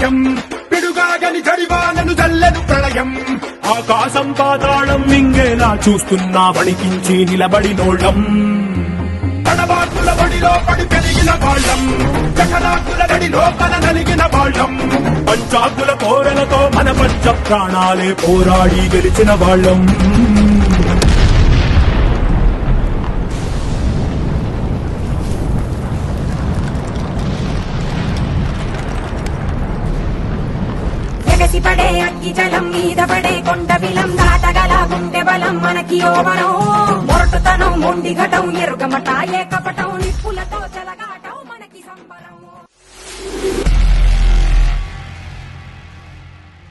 విజయం పిడుగాగని జడివానను జల్లెను ప్రళయం ఆకాశం పాతాళం మింగేలా చూస్తున్నా వణికించి నిలబడినోళ్ళం తడబాటుల బడిలో పడి పెరిగిన వాళ్ళం చకరాకుల గడిలో మన నలిగిన వాళ్ళం పంచాకుల కోరలతో మన పంచ ప్రాణాలే పోరాడి గెలిచిన వాళ్ళం పడే అగ్గి జలం మీద పడే కొండ బిలం దాటగల గుండె బలం మనకి ఓవరం మొరటుతనం మొండి ఘటం ఎరుగమట ఏకపటం నిప్పులతో చలగా